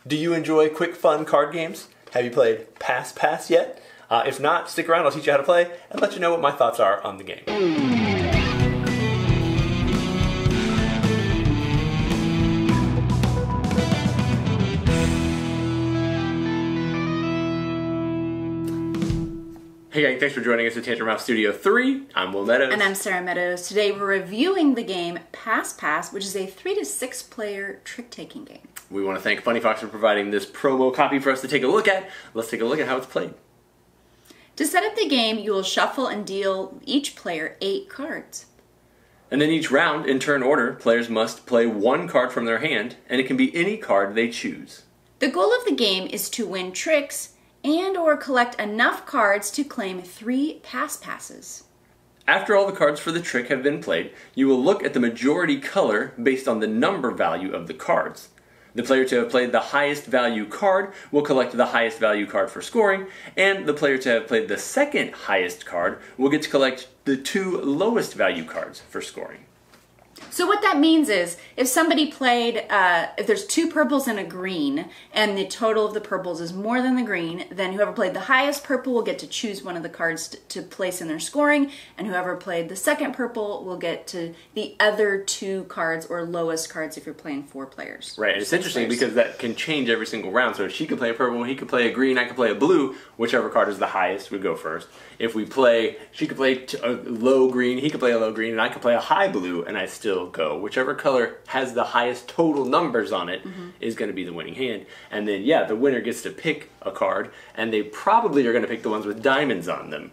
Do you enjoy quick, fun card games? Have you played Pass Pass yet? If not, stick around, I'll teach you how to play and let you know what my thoughts are on the game. Hey gang, thanks for joining us at Tantrum House Studio 3. I'm Will Meadows. And I'm Sara Meadows. Today we're reviewing the game Pass Pass, which is a 3 to 6 player trick-taking game. We want to thank FunnyFox for providing this promo copy for us to take a look at. Let's take a look at how it's played. To set up the game, you will shuffle and deal each player 8 cards. And then each round, in turn order, players must play 1 card from their hand, and it can be any card they choose. The goal of the game is to win tricks and or collect enough cards to claim 3 Pass Passes. After all the cards for the trick have been played, you will look at the majority color based on the number value of the cards. The player to have played the highest value card will collect the highest value card for scoring, and the player to have played the second highest card will get to collect the 2 lowest value cards for scoring. So what that means is, if somebody played, if there's 2 purples and a green, and the total of the purples is more than the green, then whoever played the highest purple will get to choose one of the cards to place in their scoring, and whoever played the second purple will get to the other 2 cards, or lowest cards if you're playing 4 players. Right, and it's interesting because that can change every single round. So if she could play a purple, he could play a green, I could play a blue, whichever card is the highest would go first. If we play, she could play a low green, he could play a low green, and I could play a high blue, and I still go. Whichever color has the highest total numbers on it is going to be the winning hand. And then, yeah, the winner gets to pick a card, and they probably are going to pick the ones with diamonds on them.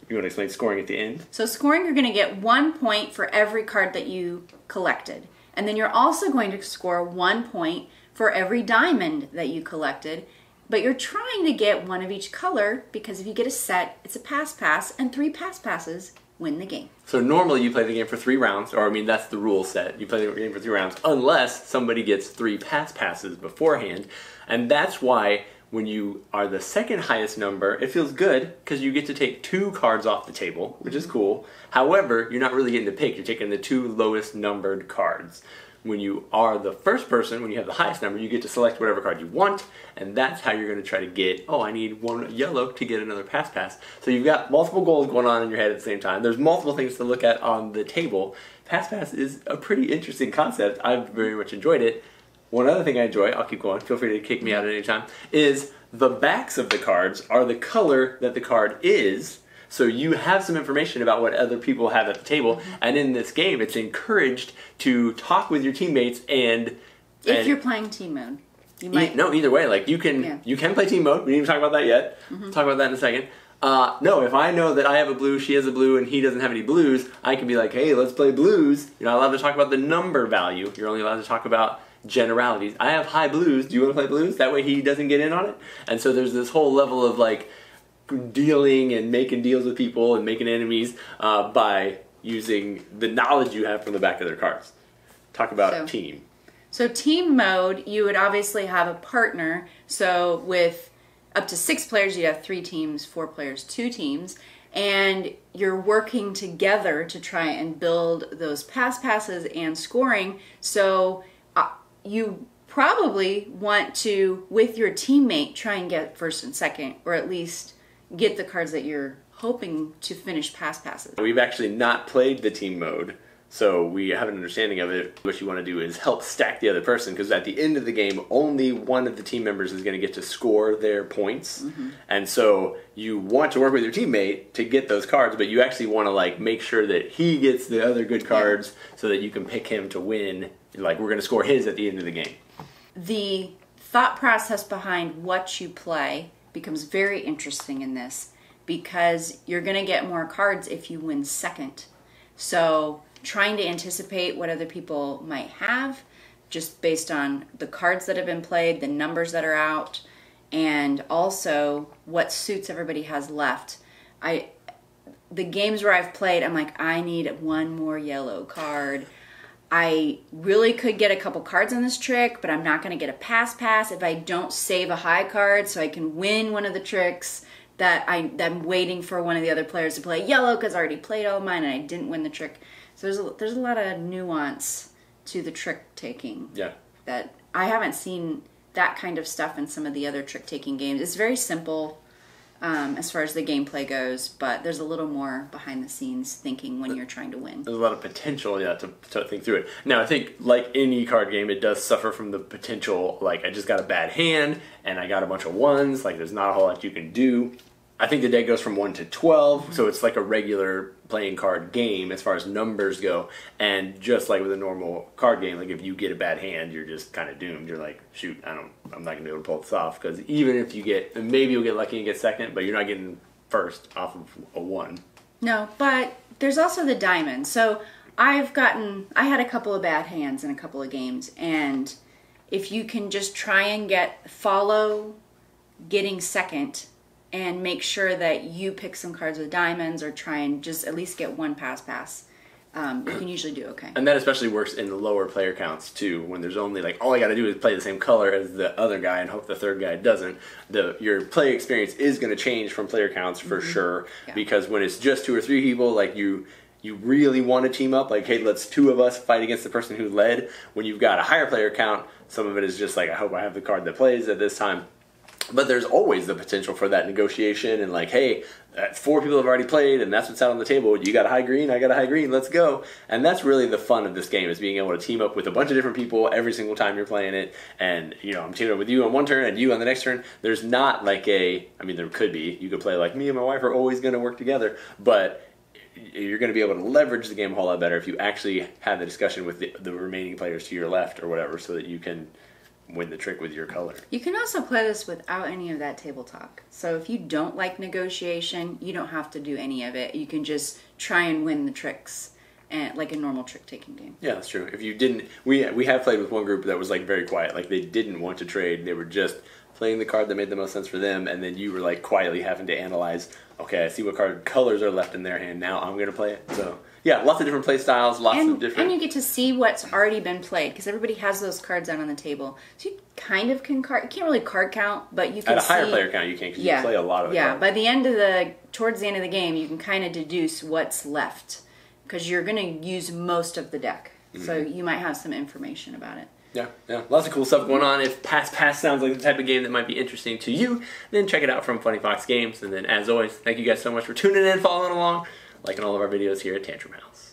You want to explain scoring at the end? So scoring, you're going to get 1 point for every card that you collected. And then you're also going to score 1 point for every diamond that you collected. But you're trying to get 1 of each color, because if you get a set, it's a Pass Pass, and 3 Pass Passes win the game. So normally you play the game for 3 rounds, or I mean that's the rule set. You play the game for 3 rounds unless somebody gets 3 Pass Passes beforehand. And that's why when you are the second highest number, it feels good because you get to take 2 cards off the table, which is cool. However, you're not really getting to pick. You're taking the 2 lowest numbered cards. When you are the first person, when you have the highest number, you get to select whatever card you want, and that's how you're going to try to get, oh, I need 1 yellow to get another Pass Pass. So you've got multiple goals going on in your head at the same time. There's multiple things to look at on the table. Pass Pass is a pretty interesting concept. I've very much enjoyed it. One other thing I enjoy, I'll keep going, feel free to kick me out at any time, is the backs of the cards are the color that the card is. So you have some information about what other people have at the table, and in this game, it's encouraged to talk with your teammates and if you're playing team mode, you might. No, either way, like you can play team mode. We didn't even talk about that yet. Talk about that in a second. No, if I know that I have a blue, she has a blue, and he doesn't have any blues, I can be like, hey, let's play blues. You're not allowed to talk about the number value. You're only allowed to talk about generalities. I have high blues. Do you want to play blues? That way he doesn't get in on it. And so there's this whole level of like dealing and making deals with people and making enemies by using the knowledge you have from the back of their cards. Talk about team. So team mode, you would obviously have a partner. So with up to 6 players, you have 3 teams, 4 players, 2 teams. And you're working together to try and build those Pass Passes and scoring. So you probably want to, with your teammate, try and get first and second, or at least get the cards that you're hoping to finish Pass Passes. We've actually not played the team mode, so we have an understanding of it. What you want to do is help stack the other person, because at the end of the game, only one of the team members is going to get to score their points. And so you want to work with your teammate to get those cards, but you actually want to like make sure that he gets the other good cards so that you can pick him to win. Like, we're going to score his at the end of the game. The thought process behind what you play becomes very interesting in this, because you're going to get more cards if you win second. So trying to anticipate what other people might have just based on the cards that have been played, the numbers that are out, and also what suits everybody has left. The games where I've played, I'm like, I need 1 more yellow card. I really could get a couple cards on this trick, but I'm not going to get a Pass Pass if I don't save a high card so I can win one of the tricks that I'm waiting for one of the other players to play yellow because I already played all mine and I didn't win the trick. So there's a lot of nuance to the trick taking. Yeah. That I haven't seen that kind of stuff in some of the other trick-taking games. It's very simple as far as the gameplay goes, but there's a little more behind-the-scenes thinking when you're trying to win. There's a lot of potential, yeah, to think through it. Now, I think, like any card game, it does suffer from the potential, like, I just got a bad hand, and I got a bunch of ones, like, there's not a whole lot you can do. I think the deck goes from 1 to 12, so it's like a regular playing card game as far as numbers go. And just like with a normal card game, like if you get a bad hand, you're just kind of doomed. You're like, shoot, I'm not gonna be able to pull this off, because even if you get, maybe you'll get lucky and get second, but you're not getting first off of a 1. No, but there's also the diamond. So I had a couple of bad hands in a couple of games, and if you can just try and follow getting second, and make sure that you pick some cards with diamonds, or try and just at least get one pass. You can usually do okay. And that especially works in the lower player counts too, when there's only like, all I gotta do is play the same color as the other guy and hope the third guy doesn't. Your play experience is gonna change from player counts for sure, because when it's just 2 or 3 people, like you really want to team up, like, hey, let's 2 of us fight against the person who led. When you've got a higher player count, some of it is just like, I hope I have the card that plays at this time. But there's always the potential for that negotiation, and like, hey, 4 people have already played, and that's what's out on the table. You got a high green, I got a high green, let's go. And that's really the fun of this game, is being able to team up with a bunch of different people every single time you're playing it. And, you know, I'm teaming up with you on one turn and you on the next turn. There's not like I mean, there could be. You could play like, me and my wife are always going to work together, but you're going to be able to leverage the game a whole lot better if you actually have the discussion with the remaining players to your left or whatever, so that you can win the trick with your color. You can also play this without any of that table talk. So if you don't like negotiation, you don't have to do any of it. You can just try and win the tricks, and like a normal trick-taking game. Yeah, that's true. If you didn't, we have played with one group that was like very quiet. Like they didn't want to trade. They were just playing the card that made the most sense for them, and then you were like quietly having to analyze, okay, I see what card colors are left in their hand, now I'm going to play it. So yeah, lots of different play styles, lots of different... And you get to see what's already been played, because everybody has those cards out on the table. So you kind of can you can't really card count, but you can At a higher player count, you can, because you play a lot of the cards. By the end towards the end of the game, you can kind of deduce what's left, because you're going to use most of the deck. So you might have some information about it. Yeah, lots of cool stuff going on. If Pass sounds like the type of game that might be interesting to you, then check it out from FunnyFox Games. And then, as always, thank you guys so much for tuning in, following along, liking all of our videos here at Tantrum House.